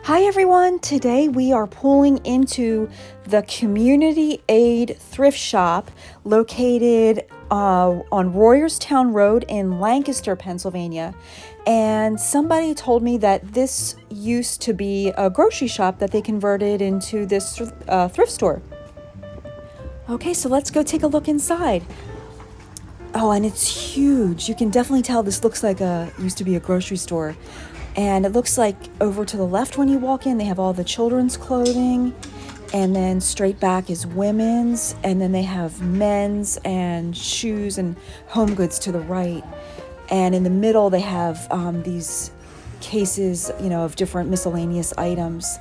Hi everyone, today we are pulling into the Community Aid Thrift Shop located on Royerstown Road in Lancaster, Pennsylvania. And somebody told me that this used to be a grocery shop that they converted into this thrift store. Okay, so let's go take a look inside. Oh, and it's huge. You can definitely tell this looks like used to be a grocery store. And it looks like over to the left when you walk in, they have all the children's clothing. And then straight back is women's. And then they have men's and shoes and home goods to the right. And in the middle, they have these cases, of different miscellaneous items.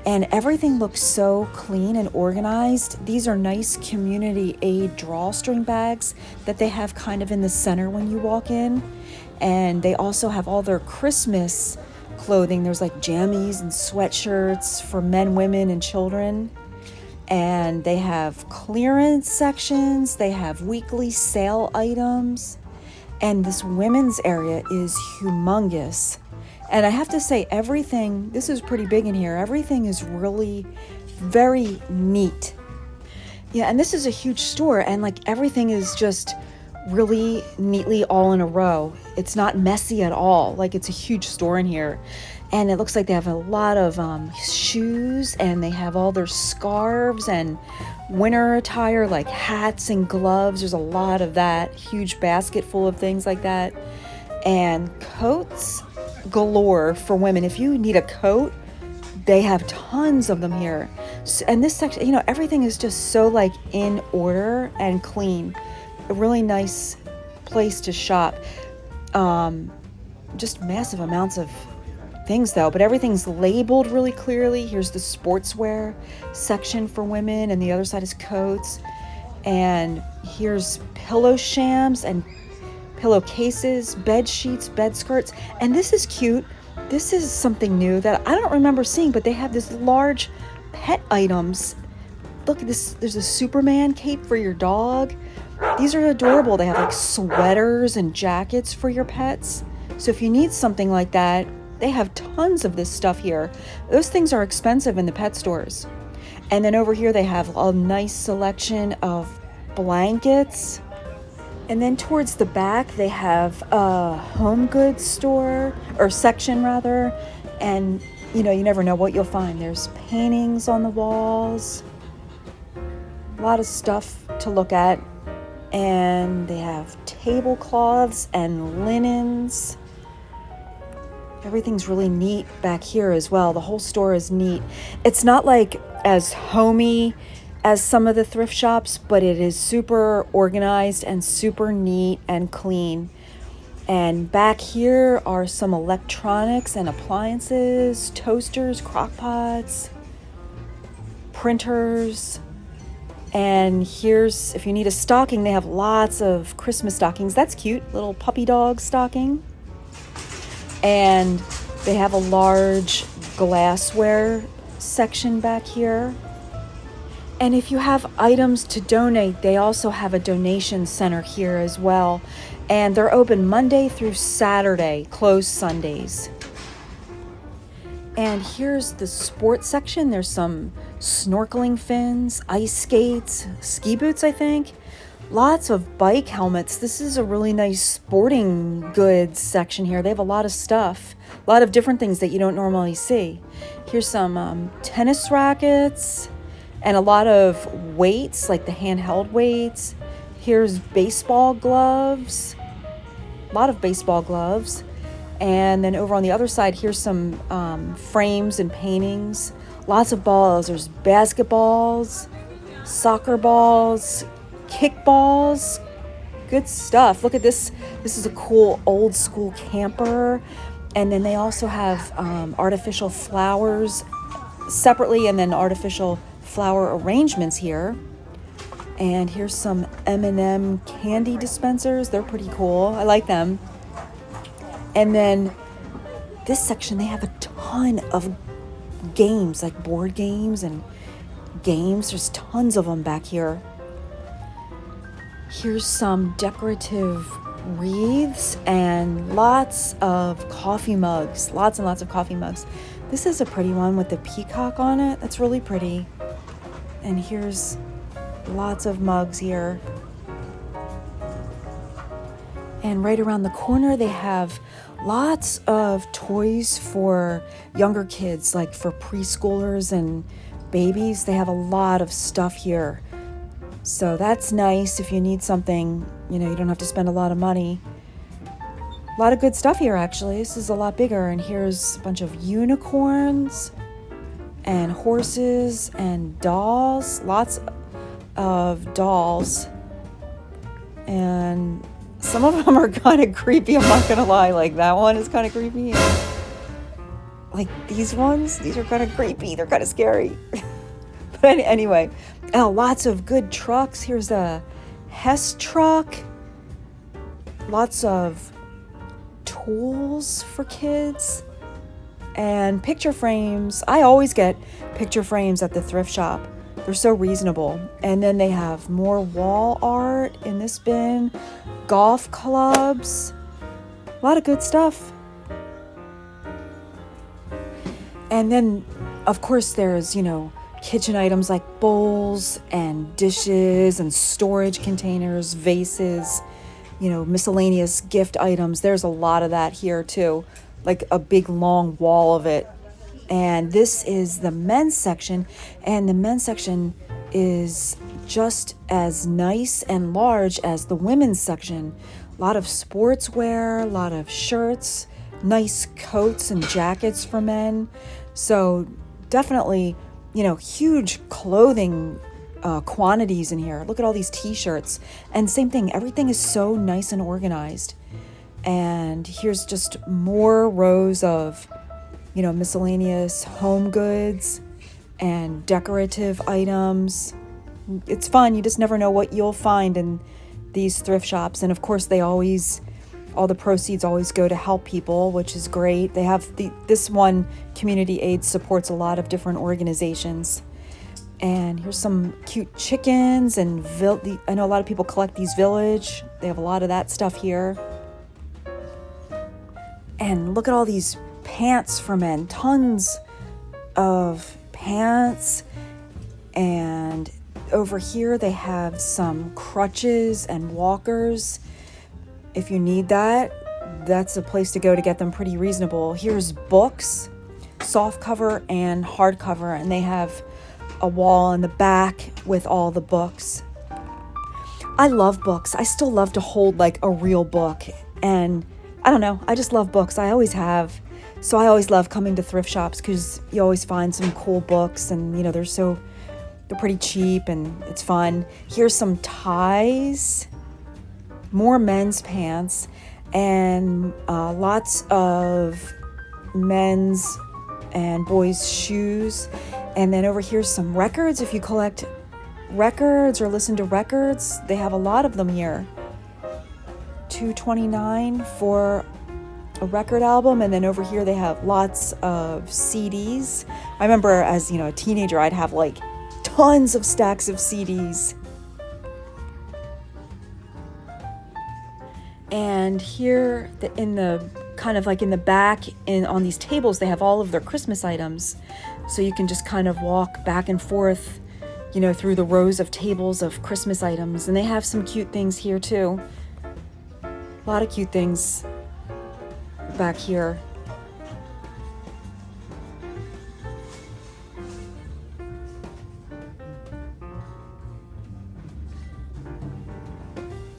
And everything looks so clean and organized. These are nice community aid drawstring bags that they have kind of in the center when you walk in. And they also have all their Christmas clothing. There's like jammies and sweatshirts for men, women, and children. And they have clearance sections. They have weekly sale items. And this women's area is humongous. And I have to say, everything, this is pretty big in here. Everything is really very neat. Yeah, and this is a huge store, and like everything is just really neatly all in a row. It's not messy at all. Like, it's a huge store in here. And it looks like they have a lot of shoes, and they have all their scarves and winter attire like hats and gloves. There's a lot of that. Huge basket full of things like that. And coats galore for women. If you need a coat, they have tons of them here. And this section, everything is just so like in order and clean. A really nice place to shop. Just massive amounts of things though, but everything's labeled really clearly. Here's the sportswear section for women, and the other side is coats. And here's pillow shams and pillowcases, bed sheets, bed skirts. And this is cute. This is something new that I don't remember seeing, but they have this large pet items. Look at this. There's a Superman cape for your dog. These are adorable. They have like sweaters and jackets for your pets. So if you need something like that, they have tons of this stuff here. Those things are expensive in the pet stores. And then over here they have a nice selection of blankets. And then towards the back they have a home goods store, or section rather. And you never know what you'll find. There's paintings on the walls. A lot of stuff to look at. And they have tablecloths and linens. Everything's really neat back here as well. The whole store is neat. It's not like as homey as some of the thrift shops, but it is super organized and super neat and clean. And back here are some electronics and appliances, toasters, crock pots, printers. And here's, if you need a stocking, they have lots of Christmas stockings. That's cute, little puppy dog stocking. And they have a large glassware section back here. And if you have items to donate, they also have a donation center here as well. And they're open Monday through Saturday, closed Sundays. And here's the sports section. There's some snorkeling fins, ice skates, ski boots, I think. Lots of bike helmets. This is a really nice sporting goods section here. They have a lot of stuff, a lot of different things that you don't normally see. Here's some tennis rackets and a lot of weights, like the handheld weights. Here's baseball gloves, a lot of baseball gloves. And then over on the other side, here's some frames and paintings. Lots of balls. There's basketballs, soccer balls, kickballs. Good stuff. Look at this. This is a cool old school camper. And then they also have artificial flowers separately, and then artificial flower arrangements here. And here's some M&M candy dispensers. They're pretty cool. I like them. And then this section, they have a ton of games, like board games and games. There's tons of them back here. Here's some decorative wreaths and lots of coffee mugs. Lots and lots of coffee mugs. This is a pretty one with the peacock on it. That's really pretty. And here's lots of mugs here. And right around the corner, they have lots of toys for younger kids, like for preschoolers and babies. They have a lot of stuff here. So that's nice if you need something, you don't have to spend a lot of money. A lot of good stuff here, actually. This is a lot bigger. And here's a bunch of unicorns and horses and dolls. Lots of dolls. And some of them are kind of creepy, I'm not gonna lie. Like that one is kind of creepy. And like these ones, these are kind of creepy. They're kind of scary. But anyway, lots of good trucks. Here's a Hess truck. Lots of tools for kids. And picture frames. I always get picture frames at the thrift shop. They're so reasonable. And then they have more wall art in this bin. Golf clubs. A lot of good stuff. And then, of course, there's, kitchen items like bowls and dishes and storage containers, vases, miscellaneous gift items. There's a lot of that here, too. Like a big, long wall of it. And this is the men's section, and the men's section is just as nice and large as the women's section. A lot of sportswear, a lot of shirts, nice coats and jackets for men. So definitely, huge clothing quantities in here. Look at all these t-shirts. And same thing, everything is so nice and organized. And here's just more rows of miscellaneous home goods and decorative items. It's fun. You just never know what you'll find in these thrift shops. And of course, all the proceeds always go to help people, which is great. They have this one, Community Aid, supports a lot of different organizations. And here's some cute chickens and I know a lot of people collect these Village. They have a lot of that stuff here. And look at all these pants for men, tons of pants. And over here they have some crutches and walkers. If you need that, that's a place to go to get them pretty reasonable. Here's books, soft cover and hardcover, and they have a wall in the back with all the books. I love books. I still love to hold like a real book, and I don't know, I just love books. I always have. So I always love coming to thrift shops because you always find some cool books, and they're pretty cheap and it's fun. Here's some ties, more men's pants, and lots of men's and boys' shoes. And then over here's some records. If you collect records or listen to records, they have a lot of them here. $2.29 for a record album. And then over here they have lots of CDs. I remember as a teenager, I'd have like tons of stacks of CDs. And here in the kind of like in the back on these tables, they have all of their Christmas items. So you can just kind of walk back and forth, through the rows of tables of Christmas items. And they have some cute things here too. A lot of cute things back here.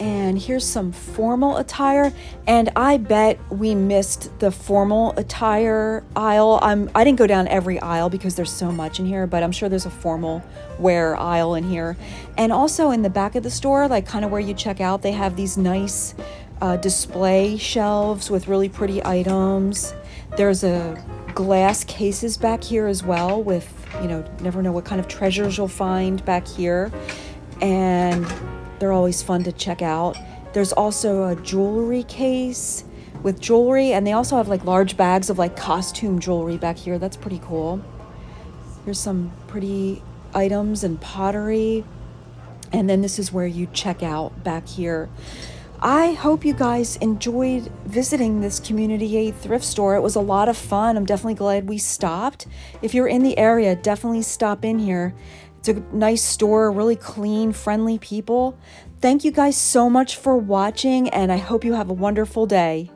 And here's some formal attire, and I bet we missed the formal attire aisle. I didn't go down every aisle because there's so much in here, but I'm sure there's a formal wear aisle in here. And also in the back of the store, like kind of where you check out, they have these nice display shelves with really pretty items. There's a glass cases back here as well with, never know what kind of treasures you'll find back here. And they're always fun to check out. There's also a jewelry case with jewelry, and they also have like large bags of like costume jewelry back here. That's pretty cool. Here's some pretty items and pottery. And then this is where you check out back here. I hope you guys enjoyed visiting this Community Aid thrift store. It was a lot of fun. I'm definitely glad we stopped. If you're in the area, definitely stop in here. It's a nice store, really clean, friendly people. Thank you guys so much for watching, and I hope you have a wonderful day.